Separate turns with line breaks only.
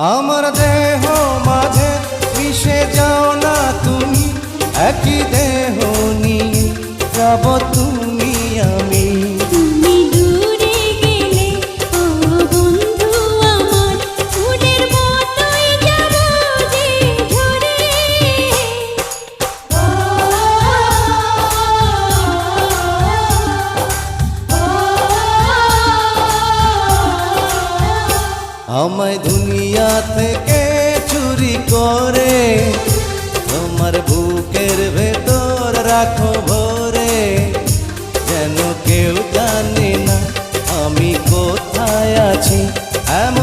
আমার দেহ মাঝে মিশে যাও না তুমি, একই দেহ নিয়ে যাব তুমি আমি।
তুমি দূরে গেলে ও বন্ধু আমার, ফুলের মতোই যাব যে ঝরে।
আমায় দুনিয়া থেকে চুরি করে তোমার বুকের ভেতর রাখো ভরে, যেন কেউ জানে না আমি কোথায় আছি। এমন